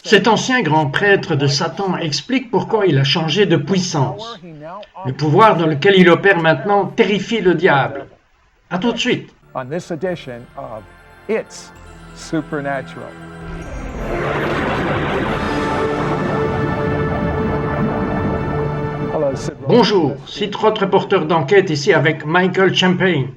Cet ancien grand prêtre de Satan explique pourquoi il a changé de puissance. Le pouvoir dans lequel il opère maintenant terrifie le diable. À tout de suite. On this edition of It's Supernatural. Bonjour, Sid Roth, reporter d'enquête ici avec Michael Champagne.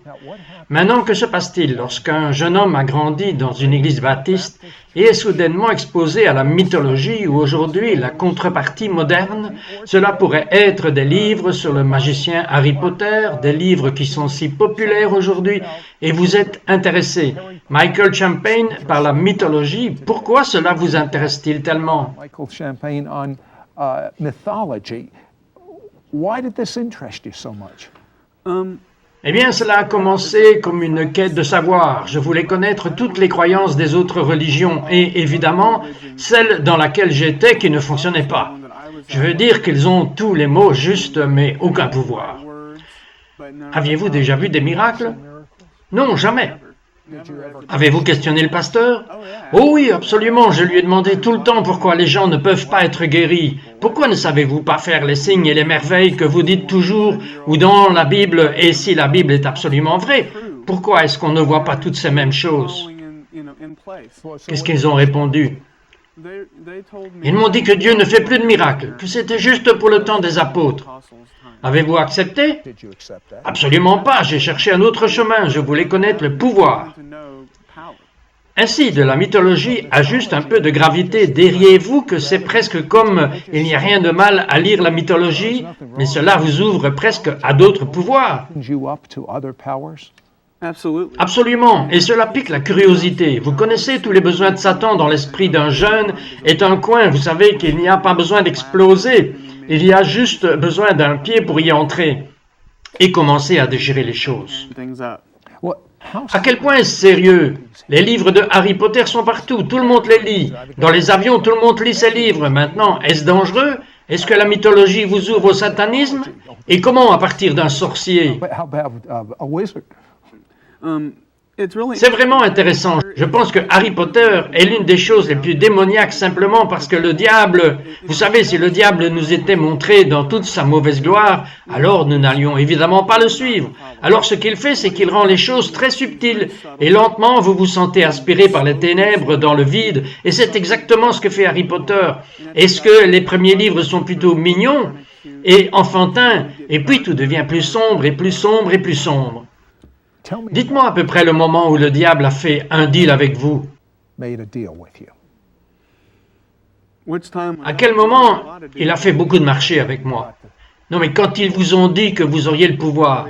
Maintenant, que se passe-t-il lorsqu'un jeune homme a grandi dans une église baptiste et est soudainement exposé à la mythologie ou aujourd'hui la contrepartie moderne? Cela pourrait être des livres sur le magicien Harry Potter, des livres qui sont si populaires aujourd'hui et vous êtes intéressé. Michael Champagne par la mythologie, pourquoi cela vous intéresse-t-il tellement? Michael Champagne on mythology. Why did this interest you so much? Eh bien, cela a commencé comme une quête de savoir. Je voulais connaître toutes les croyances des autres religions et, évidemment, celle dans laquelle j'étais qui ne fonctionnait pas. Je veux dire qu'ils ont tous les mots justes, mais aucun pouvoir. Aviez-vous déjà vu des miracles? Non, jamais. Avez-vous questionné le pasteur? Oh oui, absolument, je lui ai demandé tout le temps pourquoi les gens ne peuvent pas être guéris. Pourquoi ne savez-vous pas faire les signes et les merveilles que vous dites toujours ou dans la Bible, et si la Bible est absolument vraie, pourquoi est-ce qu'on ne voit pas toutes ces mêmes choses? Qu'est-ce qu'ils ont répondu? Ils m'ont dit que Dieu ne fait plus de miracles, que c'était juste pour le temps des apôtres. Avez-vous accepté? Absolument pas, j'ai cherché un autre chemin, je voulais connaître le pouvoir. Ainsi, de la mythologie a juste un peu de gravité. Diriez-vous que c'est presque comme il n'y a rien de mal à lire la mythologie, mais cela vous ouvre presque à d'autres pouvoirs? Absolument, et cela pique la curiosité. Vous connaissez tous les besoins de Satan dans l'esprit d'un jeune est un coin, vous savez qu'il n'y a pas besoin d'exploser, il y a juste besoin d'un pied pour y entrer et commencer à déchirer les choses. À quel point est-ce sérieux? Les livres de Harry Potter sont partout, tout le monde les lit. Dans les avions, tout le monde lit ces livres. Maintenant, est-ce dangereux? Est-ce que la mythologie vous ouvre au satanisme? Et comment à partir d'un sorcier? C'est vraiment intéressant. Je pense que Harry Potter est l'une des choses les plus démoniaques simplement parce que le diable, vous savez, si le diable nous était montré dans toute sa mauvaise gloire, alors nous n'allions évidemment pas le suivre. Alors ce qu'il fait, c'est qu'il rend les choses très subtiles et lentement vous vous sentez aspiré par les ténèbres dans le vide et c'est exactement ce que fait Harry Potter. Est-ce que les premiers livres sont plutôt mignons et enfantins et puis tout devient plus sombre et plus sombre et plus sombre? Dites-moi à peu près le moment où le diable a fait un deal avec vous. À quel moment il a fait beaucoup de marchés avec moi? Non, mais quand ils vous ont dit que vous auriez le pouvoir.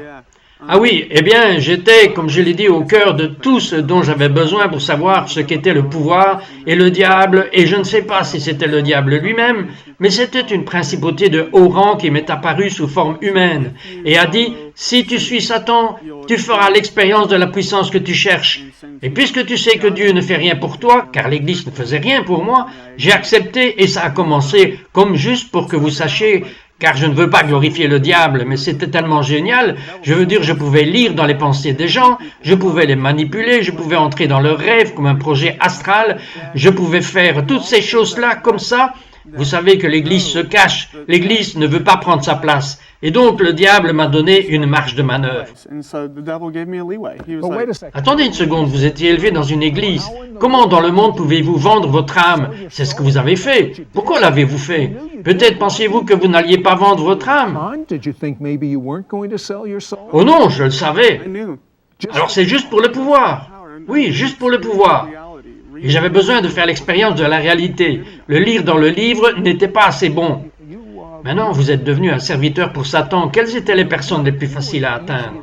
Ah oui, eh bien, j'étais, comme je l'ai dit, au cœur de tout ce dont j'avais besoin pour savoir ce qu'était le pouvoir et le diable, et je ne sais pas si c'était le diable lui-même, mais c'était une principauté de haut rang qui m'est apparue sous forme humaine, et a dit, si tu suis Satan, tu feras l'expérience de la puissance que tu cherches. Et puisque tu sais que Dieu ne fait rien pour toi, car l'Église ne faisait rien pour moi, j'ai accepté et ça a commencé comme juste pour que vous sachiez, car je ne veux pas glorifier le diable, mais c'était tellement génial, je veux dire, je pouvais lire dans les pensées des gens, je pouvais les manipuler, je pouvais entrer dans leurs rêves comme un projet astral, je pouvais faire toutes ces choses-là comme ça. Vous savez que l'Église se cache, l'Église ne veut pas prendre sa place, et donc le diable m'a donné une marge de manœuvre. Attendez une seconde, vous étiez élevé dans une église. Comment dans le monde pouvez-vous vendre votre âme? C'est ce que vous avez fait. Pourquoi l'avez-vous fait? Peut-être pensiez-vous que vous n'alliez pas vendre votre âme? Oh non, je le savais. Alors c'est juste pour le pouvoir. Oui, juste pour le pouvoir. Et j'avais besoin de faire l'expérience de la réalité. Le lire dans le livre n'était pas assez bon. Maintenant, vous êtes devenu un serviteur pour Satan. Quelles étaient les personnes les plus faciles à atteindre?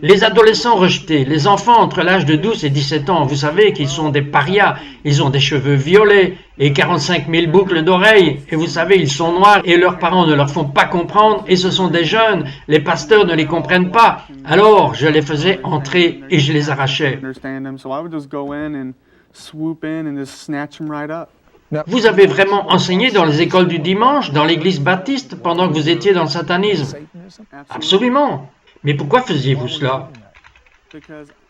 Les adolescents rejetés, les enfants entre l'âge de 12 et 17 ans, vous savez qu'ils sont des parias, ils ont des cheveux violets et 45 000 boucles d'oreilles, et vous savez, ils sont noirs et leurs parents ne leur font pas comprendre, et ce sont des jeunes, les pasteurs ne les comprennent pas. Alors, je les faisais entrer et je les arrachais. Vous avez vraiment enseigné dans les écoles du dimanche, dans l'église baptiste, pendant que vous étiez dans le satanisme? Absolument. Mais pourquoi faisiez-vous cela?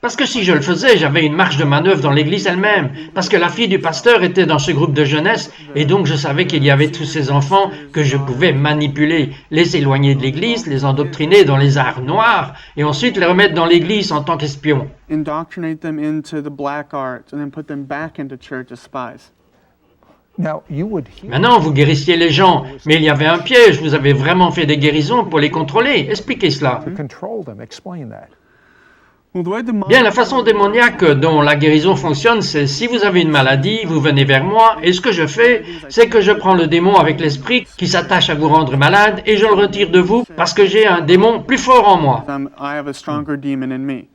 Parce que si je le faisais, j'avais une marge de manœuvre dans l'église elle-même, parce que la fille du pasteur était dans ce groupe de jeunesse, et donc je savais qu'il y avait tous ces enfants que je pouvais manipuler, les éloigner de l'église, les endoctriner dans les arts noirs, et ensuite les remettre dans l'église en tant qu'espions. Indoctrinate them into the black arts and then put them back into church as spies. Now, you would hear Maintenant, vous guérissiez les gens, mais il y avait un piège, vous avez vraiment fait des guérisons pour les contrôler. Expliquez cela. to control them. Explain that. Well, the way the Bien, la façon démoniaque dont la guérison fonctionne, c'est si vous avez une maladie, vous venez vers moi, et ce que je fais, c'est que je prends le démon avec l'esprit qui s'attache à vous rendre malade, et je le retire de vous parce que j'ai un démon plus fort en moi. I have a stronger demon in me.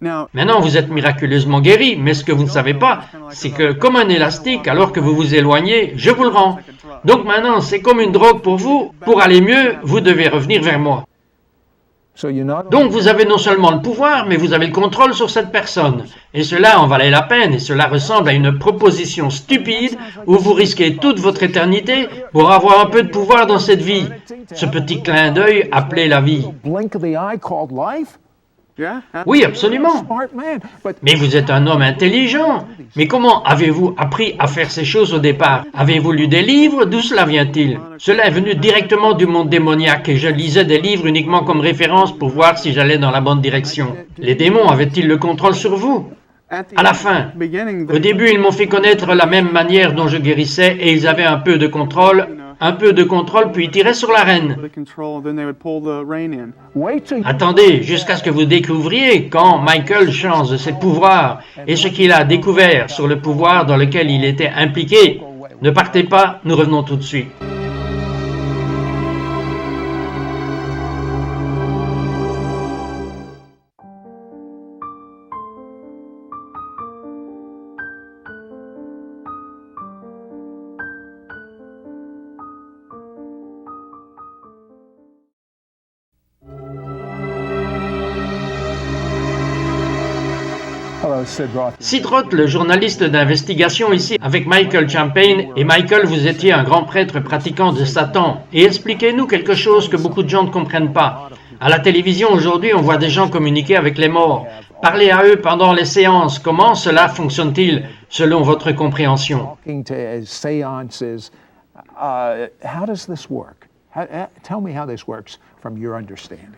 Now, Maintenant, vous êtes miraculeusement guéri, mais ce que vous ne savez pas, c'est que comme un élastique, alors que vous vous éloignez, je vous le rends. Donc maintenant, c'est comme une drogue pour vous. Pour aller mieux, vous devez revenir vers moi. So you're not Donc vous avez non seulement le pouvoir, mais vous avez le contrôle sur cette personne. Et cela en valait la peine, et cela ressemble à une proposition stupide où vous risquez toute votre éternité pour avoir un peu de pouvoir dans cette vie. Ce petit clin d'œil appelé la vie. blink of the eye called life. yeah, Oui, absolument. Smart man. But Mais vous êtes un homme intelligent. Mais comment avez-vous appris à faire ces choses au départ? Avez-vous lu des livres? D'où cela vient-il? Cela est venu directement du monde démoniaque et je lisais des livres uniquement comme référence pour voir si j'allais dans la bonne direction. Les démons avaient-ils le contrôle sur vous? À la fin, au début, ils m'ont fait connaître la même manière dont je guérissais et ils avaient un peu de contrôle, puis ils tiraient sur la reine. the control, then they would pull the rein in. wait till you Attendez, jusqu'à ce que vous découvriez quand Michael change de ses pouvoirs et ce qu'il a découvert sur le pouvoir dans lequel il était impliqué. Ne partez pas, nous revenons tout de suite. Hello, Sid Roth. Sid Roth, le journaliste d'investigation ici avec Michael Champagne. Et Michael, vous étiez un grand prêtre pratiquant de Satan. Et expliquez-nous quelque chose que beaucoup de gens ne comprennent pas. À la télévision aujourd'hui, on voit des gens communiquer avec les morts. Parlez à eux pendant les séances. Comment cela fonctionne-t-il selon votre compréhension? Talking to seances. How does this work? Tell me how this works from your understanding.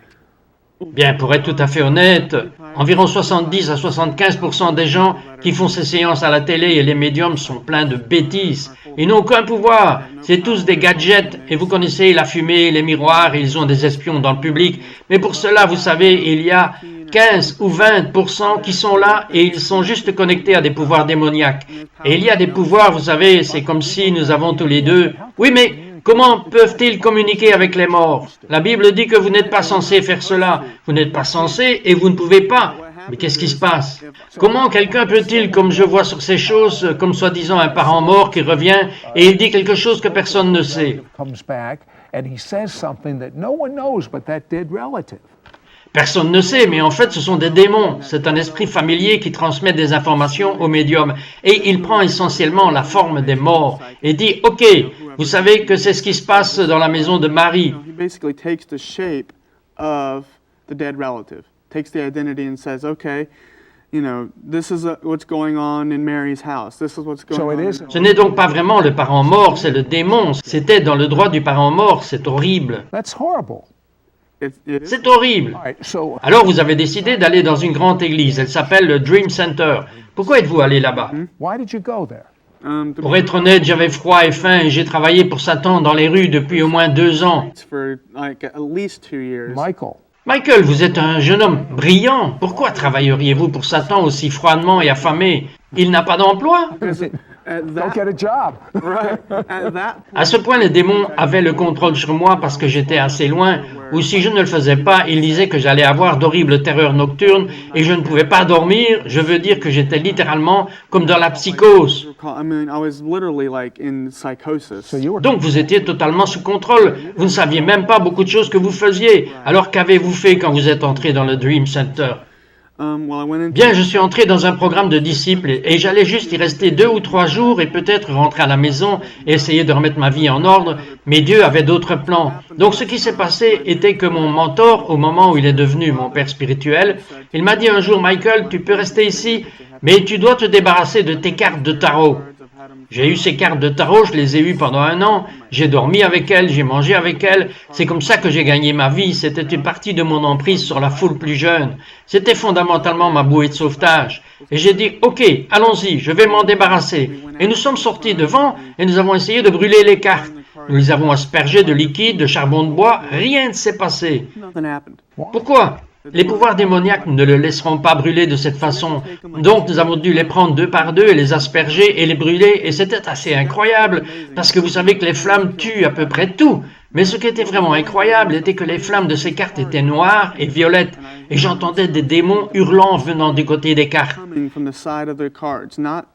Bien, pour être tout à fait honnête, environ 70 à 75% des gens qui font ces séances à la télé et les médiums sont pleins de bêtises. Ils n'ont aucun pouvoir. C'est tous des gadgets. Et vous connaissez la fumée, les miroirs, ils ont des espions dans le public. Mais pour cela, vous savez, il y a 15 ou 20% qui sont là et ils sont juste connectés à des pouvoirs démoniaques. Et il y a des pouvoirs, vous savez, c'est comme si nous avons tous les deux. Oui, mais comment peuvent-ils communiquer avec les morts? La Bible dit que vous n'êtes pas censé faire cela. Vous n'êtes pas censé et vous ne pouvez pas. Mais qu'est-ce qui se passe? Comment quelqu'un peut-il, comme je vois sur ces choses, comme soi-disant un parent mort qui revient et il dit quelque chose que personne ne sait? Comes back and he says something that no one knows but that dead relative. Personne ne sait, mais en fait, ce sont des démons. C'est un esprit familier qui transmet des informations au médium. Et il prend essentiellement la forme des morts et dit, « Ok, vous savez que c'est ce qui se passe dans la maison de Marie. He basically takes the shape of the dead relative, takes the identity and says, okay, you know, this is what's going on in Mary's house. This is what's going So it on. is. Ce n'est donc pas vraiment le parent mort, c'est le démon. C'était dans le droit du parent mort, c'est horrible. That's horrible. It is. C'est horrible. All right, so Alors vous avez décidé d'aller dans une grande église, elle s'appelle le Dream Center. Pourquoi êtes-vous allé là-bas? why did you go there? Pour être honnête, j'avais froid et faim et j'ai travaillé pour Satan dans les rues depuis au moins 2 ans. For like at least 2 years. Michael. Michael, vous êtes un jeune homme brillant. Pourquoi travailleriez-vous pour Satan aussi froidement et affamé? Il n'a pas d'emploi? At Go that, get a job. right, at that À ce point, les démons avaient le contrôle sur moi parce que j'étais assez loin, ou si je ne le faisais pas, ils disaient que j'allais avoir d'horribles terreurs nocturnes et je ne pouvais pas dormir. Je veux dire que j'étais littéralement comme dans la psychose. I mean, I was literally like in psychosis. So you were Donc vous étiez totalement sous contrôle. Vous ne saviez même pas beaucoup de choses que vous faisiez. Alors qu'avez-vous fait quand vous êtes entré dans le Dream Center? Well, I went into Bien, je suis entré dans un programme de disciples et j'allais juste y rester 2 ou 3 jours et peut-être rentrer à la maison et essayer de remettre ma vie en ordre, mais Dieu avait d'autres plans. Donc ce qui s'est passé était que mon mentor, au moment où il est devenu mon père spirituel, il m'a dit un jour, Michael, tu peux rester ici, mais tu dois te débarrasser de tes cartes de tarot. J'ai eu ces cartes de tarot, je les ai eues pendant 1 an, j'ai dormi avec elles, j'ai mangé avec elles, c'est comme ça que j'ai gagné ma vie, c'était une partie de mon emprise sur la foule plus jeune, c'était fondamentalement ma bouée de sauvetage. Et j'ai dit, ok, allons-y, je vais m'en débarrasser. Et nous sommes sortis devant et nous avons essayé de brûler les cartes. Nous les avons aspergées de liquide, de charbon de bois, rien ne s'est passé. nothing happened. Pourquoi ? Les pouvoirs démoniaques ne le laisseront pas brûler de cette façon. Donc nous avons dû les prendre 2 par 2 et les asperger et les brûler. Et c'était assez incroyable, parce que vous savez que les flammes tuent à peu près tout. Mais ce qui était vraiment incroyable était que les flammes de ces cartes étaient noires et violettes. Et j'entendais des démons hurlant venant du côté des cartes. Coming from the side of the cards, not,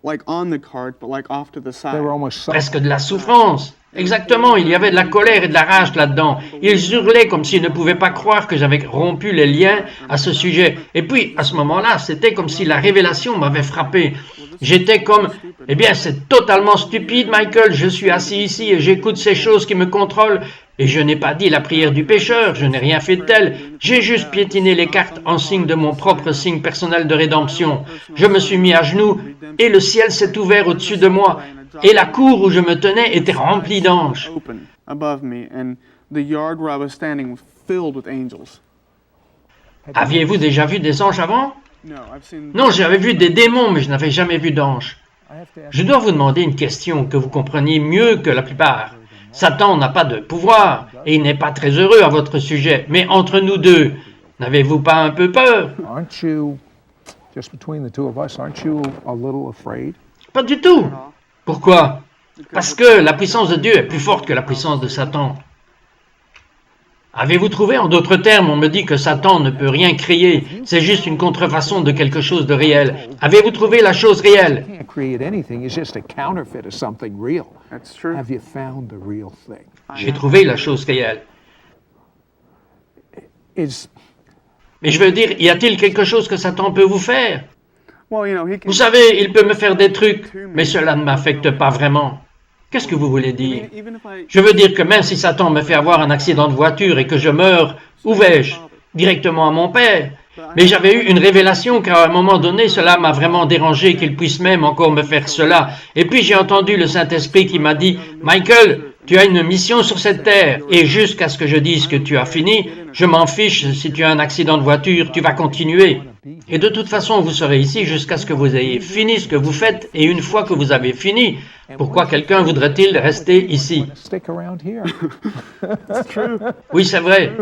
like on the card, but like off to the side. They were almost Presque de la souffrance. Exactement, il y avait de la colère et de la rage là-dedans. Ils hurlaient comme s'ils ne pouvaient pas croire que j'avais rompu les liens à ce sujet. Et puis, à ce moment-là, c'était comme si la révélation m'avait frappé. J'étais comme, eh bien, c'est totalement stupide, Michael, je suis assis ici et j'écoute ces choses qui me contrôlent. Et je n'ai pas dit la prière du pécheur, je n'ai rien fait de tel. J'ai juste piétiné les cartes en signe de mon propre signe personnel de rédemption. Je me suis mis à genoux et le ciel s'est ouvert au-dessus de moi. Et la cour où je me tenais était remplie d'anges. Open above me, and the yard where I was standing was filled with angels. Aviez-vous déjà vu des anges avant? No, I've seen. Non, j'avais vu des démons, mais je n'avais jamais vu d'anges. I have to ask Je dois vous demander une question que vous compreniez mieux que la plupart. Satan n'a pas de pouvoir et il n'est pas très heureux à votre sujet. Mais entre nous deux, n'avez-vous pas un peu peur? aren't you, just between the two of us, aren't you a little afraid? Pas du tout. Pourquoi? Parce que la puissance de Dieu est plus forte que la puissance de Satan. Avez-vous trouvé, en d'autres termes, on me dit que Satan ne peut rien créer, c'est juste une contrefaçon de quelque chose de réel. Avez-vous trouvé la chose réelle? You can't create anything. It's just a counterfeit of something real. That's true. Have you found the real thing? J'ai trouvé la chose réelle. Is Mais je veux dire, y a-t-il quelque chose que Satan peut vous faire? Well, he can. Vous savez, il peut me faire des trucs, mais cela ne m'affecte pas vraiment. Qu'est-ce que vous voulez dire? Even if I. Je veux dire que même si Satan me fait avoir un accident de voiture et que je meurs, où vais-je? Directement à mon père. Mais j'avais eu une révélation qu'à un moment donné, cela m'a vraiment dérangé qu'il puisse même encore me faire cela. Et puis j'ai entendu le Saint-Esprit qui m'a dit, Michael, tu as une mission sur cette terre, et jusqu'à ce que je dise que tu as fini, je m'en fiche si tu as un accident de voiture, tu vas continuer. Et de toute façon, vous serez ici jusqu'à ce que vous ayez fini ce que vous faites, et une fois que vous avez fini, pourquoi quelqu'un voudrait-il rester ici? stick around here? Oui, c'est vrai.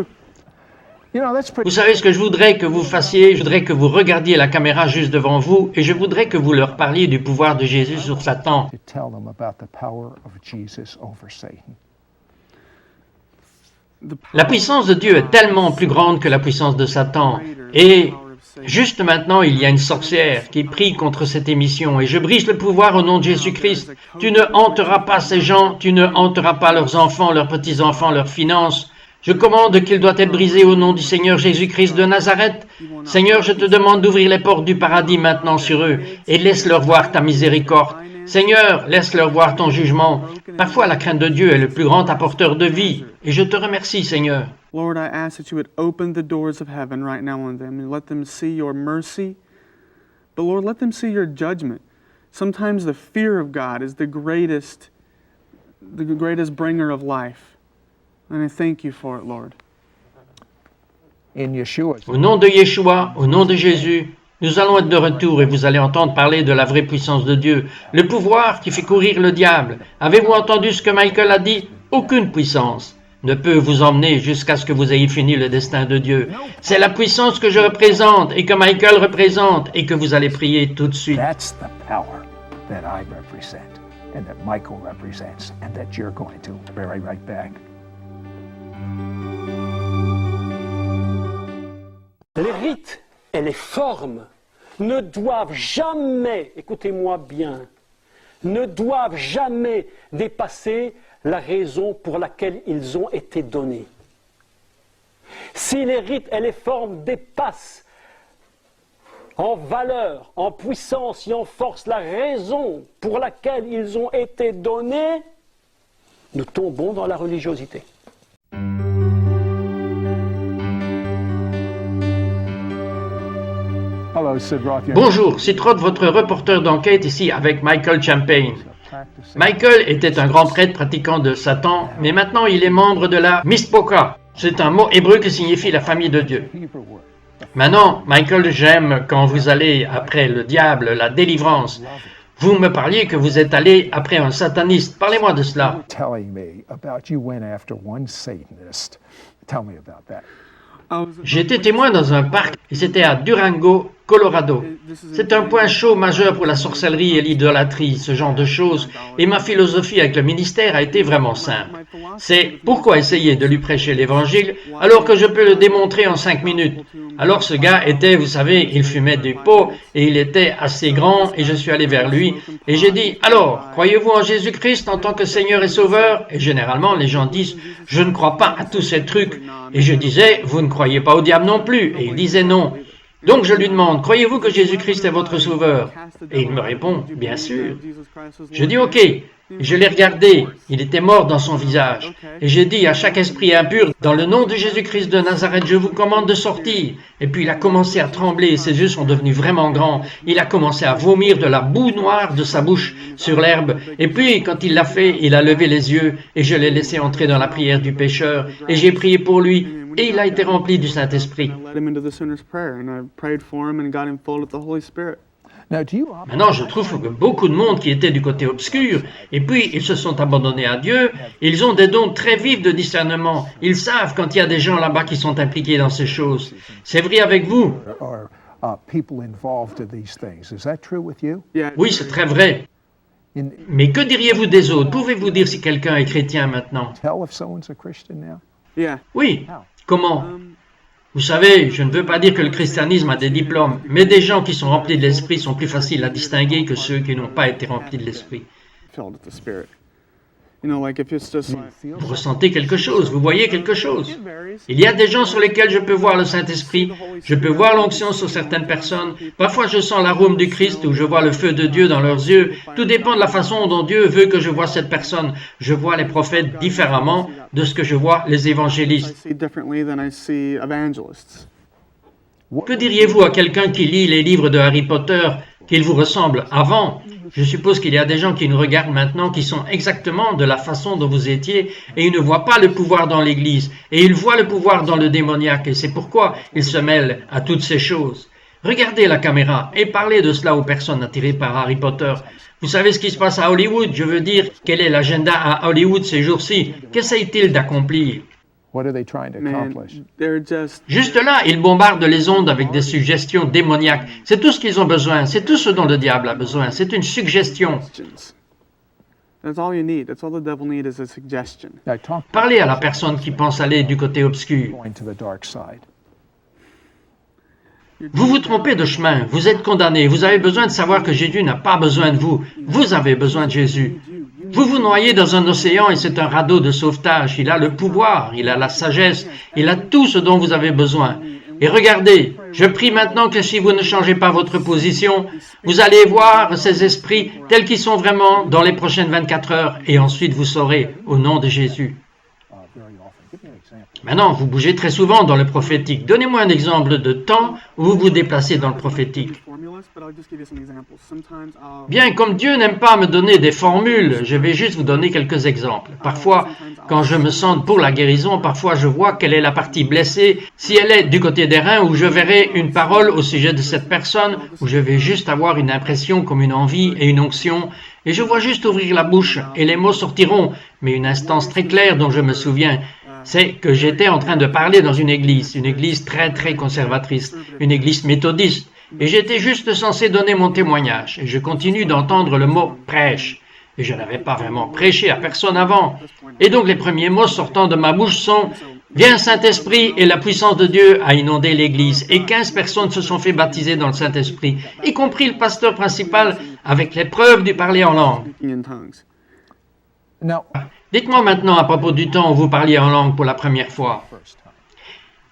You know, that's pretty. Vous savez ce que je voudrais que vous fassiez? Je voudrais que vous regardiez la caméra juste devant vous, et je voudrais que vous leur parliez du pouvoir de Jésus sur Satan. To tell them about the power of Jesus over Satan. La puissance de Dieu est tellement plus grande que la puissance de Satan. Et juste maintenant, il y a une sorcière qui prie contre cette émission. Et je brise le pouvoir au nom de Jésus-Christ. Tu ne hanteras pas ces gens, tu ne hanteras pas leurs enfants, leurs petits-enfants, leurs finances. Je commande qu'il doit être brisé au nom du Seigneur Jésus-Christ de Nazareth. Seigneur, je te demande d'ouvrir les portes du paradis maintenant sur eux et laisse-leur voir ta miséricorde. Seigneur, laisse-leur voir ton jugement. Parfois, la crainte de Dieu est le plus grand apporteur de vie. Et je te remercie, Seigneur. Lord, I ask that you would open the doors of heaven right now on them and let them see your mercy. But Lord, let them see your judgment. Sometimes the fear of God is the greatest bringer of life. And I thank you for it, Lord. In Yeshua, Au nom de Yeshua, au nom de Jésus, nous allons être de retour et vous allez entendre parler de la vraie puissance de Dieu, le pouvoir qui fait courir le diable. Avez-vous entendu ce que Michael a dit? Aucune puissance ne peut vous emmener jusqu'à ce que vous ayez fini le destin de Dieu. C'est la puissance que je représente et que Michael représente et que vous allez prier tout de suite. that's the power that I represent and that Michael represents and that you're going to. Be right back. Les rites et les formes ne doivent jamais, écoutez-moi bien, ne doivent jamais dépasser la raison pour laquelle ils ont été donnés. Si les rites et les formes dépassent en valeur, en puissance et en force la raison pour laquelle ils ont été donnés, nous tombons dans la religiosité. Hello, Sid Roth. Bonjour, Sid Roth, votre reporter d'enquête ici avec Michael Champagne. Michael était un grand prêtre pratiquant de Satan, mais maintenant il est membre de la Mishpocha. C'est un mot hébreu qui signifie la famille de Dieu. Maintenant, Michael, j'aime quand vous allez après le diable, la délivrance. Vous me parliez que vous êtes allé après un sataniste. Parlez-moi de cela. Telling me about you went after one Satanist. Tell me about that. J'étais témoin dans un parc et c'était à Durango, Colorado. C'est un point chaud majeur pour la sorcellerie et l'idolâtrie, ce genre de choses, et ma philosophie avec le ministère a été vraiment simple. C'est pourquoi essayer de lui prêcher l'Évangile alors que je peux le démontrer en 5 minutes. Alors ce gars était, vous savez, il fumait du pot et il était assez grand et je suis allé vers lui et j'ai dit « Alors, croyez-vous en Jésus-Christ en tant que Seigneur et Sauveur ?» Et généralement les gens disent « Je ne crois pas à tous ces trucs. » Et je disais « Vous ne croyez pas au diable non plus ?» Et il disait non. Donc je lui demande, croyez-vous que Jésus-Christ est votre sauveur? Et il me répond, bien sûr. Je dis, ok. Je l'ai regardé, il était mort dans son visage. Et j'ai dit à chaque esprit impur, dans le nom de Jésus-Christ de Nazareth, je vous commande de sortir. Et puis il a commencé à trembler, ses yeux sont devenus vraiment grands. Il a commencé à vomir de la boue noire de sa bouche sur l'herbe. Et puis quand il l'a fait, il a levé les yeux et je l'ai laissé entrer dans la prière du pécheur. Et j'ai prié pour lui et il a été rempli du Saint-Esprit. Maintenant, je trouve que beaucoup de monde qui était du côté obscur, et puis ils se sont abandonnés à Dieu, ils ont des dons très vifs de discernement. Ils savent quand il y a des gens là-bas qui sont impliqués dans ces choses. C'est vrai avec vous? Oui, c'est très vrai. Mais que diriez-vous des autres? Pouvez-vous dire si quelqu'un est chrétien maintenant? Oui. Comment? Vous savez, je ne veux pas dire que le christianisme a des diplômes, mais des gens qui sont remplis de l'esprit sont plus faciles à distinguer que ceux qui n'ont pas été remplis de l'esprit. Vous ressentez quelque chose, vous voyez quelque chose. Il y a des gens sur lesquels je peux voir le Saint-Esprit, je peux voir l'onction sur certaines personnes. Parfois je sens l'arôme du Christ ou je vois le feu de Dieu dans leurs yeux. Tout dépend de la façon dont Dieu veut que je vois cette personne. Je vois les prophètes différemment de ce que je vois les évangélistes. Que diriez-vous à quelqu'un qui lit les livres de Harry Potter, qu'il vous ressemble avant? Je suppose qu'il y a des gens qui nous regardent maintenant qui sont exactement de la façon dont vous étiez et ils ne voient pas le pouvoir dans l'Église et ils voient le pouvoir dans le démoniaque et c'est pourquoi ils se mêlent à toutes ces choses. Regardez la caméra et parlez de cela aux personnes attirées par Harry Potter. Vous savez ce qui se passe à Hollywood? Je veux dire, quel est l'agenda à Hollywood ces jours-ci? Qu'essayent-ils d'accomplir? Juste là, ils bombardent les ondes avec des suggestions démoniaques. C'est tout ce qu'ils ont besoin. C'est tout ce dont le diable a besoin. C'est une suggestion. Parlez à la personne qui pense aller du côté obscur. Vous vous trompez de chemin. Vous êtes condamné. Vous avez besoin de savoir que Jésus n'a pas besoin de vous. Vous avez besoin de Jésus. Vous vous noyez dans un océan et c'est un radeau de sauvetage. Il a le pouvoir, il a la sagesse, il a tout ce dont vous avez besoin. Et regardez, je prie maintenant que si vous ne changez pas votre position, vous allez voir ces esprits tels qu'ils sont vraiment dans les prochaines 24 heures et ensuite vous saurez au nom de Jésus. Maintenant, vous bougez très souvent dans le prophétique. Donnez-moi un exemple de temps où vous vous déplacez dans le prophétique. Bien, comme Dieu n'aime pas me donner des formules, je vais juste vous donner quelques exemples. Parfois, quand je me sens pour la guérison, parfois je vois quelle est la partie blessée. Si elle est du côté des reins, où je verrai une parole au sujet de cette personne, où je vais juste avoir une impression comme une envie et une onction, et je vois juste ouvrir la bouche et les mots sortiront. Mais une instance très claire dont je me souviens, c'est que j'étais en train de parler dans une église très très conservatrice, une église méthodiste, et j'étais juste censé donner mon témoignage, et je continue d'entendre le mot « prêche », et je n'avais pas vraiment prêché à personne avant, et donc les premiers mots sortant de ma bouche sont « Viens Saint-Esprit » et la puissance de Dieu a inondé l'église, et 15 personnes se sont fait baptiser dans le Saint-Esprit, y compris le pasteur principal avec l'épreuve du parler en langue. Dites-moi maintenant à propos du temps où vous parliez en langue pour la première fois.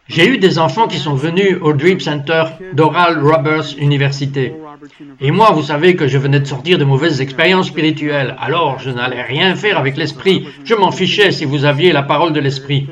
J'ai eu des enfants qui sont venus au Dream Center d'Oral Roberts Université. Et moi, vous savez que je venais de sortir de mauvaises expériences spirituelles. Alors, je n'allais rien faire avec l'esprit. Je m'en fichais si vous aviez la parole de l'esprit.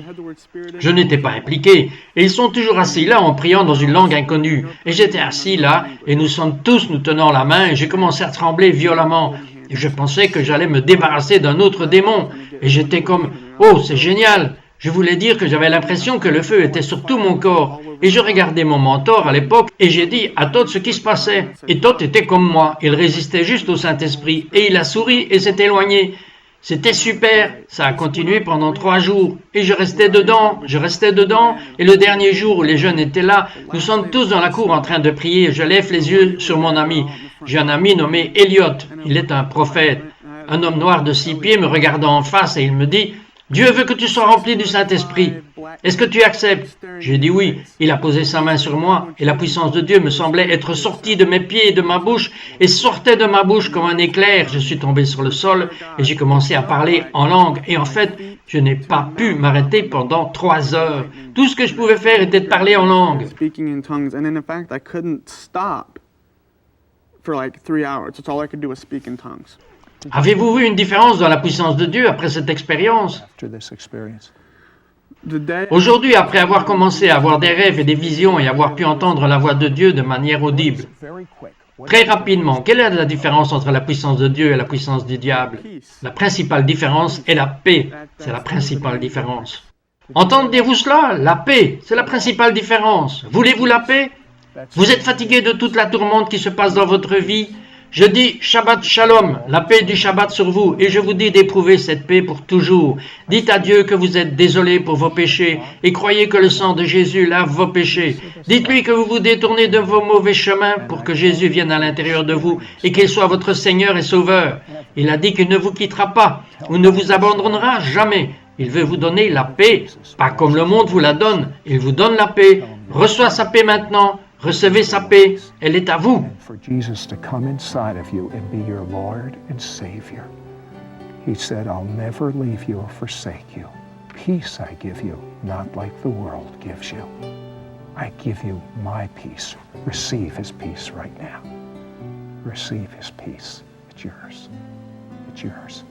Je n'étais pas impliqué. Et ils sont toujours assis là en priant dans une langue inconnue. Et j'étais assis là, et nous sommes tous nous tenant la main, et j'ai commencé à trembler violemment. Et je pensais que j'allais me débarrasser d'un autre démon. Et j'étais comme, oh, c'est génial! Je voulais dire que j'avais l'impression que le feu était sur tout mon corps. Et je regardais mon mentor à l'époque et j'ai dit à Todd ce qui se passait. Et Todd était comme moi, il résistait juste au Saint-Esprit. Et il a souri et s'est éloigné. C'était super, ça a continué pendant 3 jours. Et je restais dedans. Et le dernier jour où les jeunes étaient là, nous sommes tous dans la cour en train de prier. Je lève les yeux sur mon ami. J'ai un ami nommé Elliot, il est un prophète. Un homme noir de 6 pieds me regardant en face et il me dit « Dieu veut que tu sois rempli du Saint-Esprit. Est-ce que tu acceptes ?» J'ai dit oui. Il a posé sa main sur moi et la puissance de Dieu me semblait être sortie de mes pieds et de ma bouche et sortait de ma bouche comme un éclair. Je suis tombé sur le sol et j'ai commencé à parler en langue. Et en fait, je n'ai pas pu m'arrêter pendant 3 heures. Tout ce que je pouvais faire était de parler en langue. Speaking in tongues, and in fact, I couldn't stop for like 3 hours. That's all I could do was speak in tongues. Avez-vous vu une différence dans la puissance de Dieu après cette expérience? After this experience? The day Aujourd'hui, après avoir commencé à avoir des rêves et des visions et avoir pu entendre la voix de Dieu de manière audible, Very quick. très rapidement, quelle est la différence entre la puissance de Dieu et la puissance du diable? La principale différence est la paix. C'est la principale différence. Entendez-vous cela? La paix, c'est la principale différence. Voulez-vous la paix? Vous êtes fatigué de toute la tourmente qui se passe dans votre vie? Je dis Shabbat Shalom, la paix du Shabbat sur vous, et je vous dis d'éprouver cette paix pour toujours. Dites à Dieu que vous êtes désolé pour vos péchés, et croyez que le sang de Jésus lave vos péchés. Dites-lui que vous vous détournez de vos mauvais chemins pour que Jésus vienne à l'intérieur de vous, et qu'il soit votre Seigneur et Sauveur. Il a dit qu'il ne vous quittera pas, ou ne vous abandonnera jamais. Il veut vous donner la paix, pas comme le monde vous la donne. Il vous donne la paix. Reçois sa paix maintenant. Recevez sa paix, elle est à vous. And for Jesus to come inside of you and be your Lord and Savior. He said, I'll never leave you or forsake you. Peace I give you, not like the world gives you. I give you my peace. Receive his peace right now. Receive his peace. It's yours. It's yours.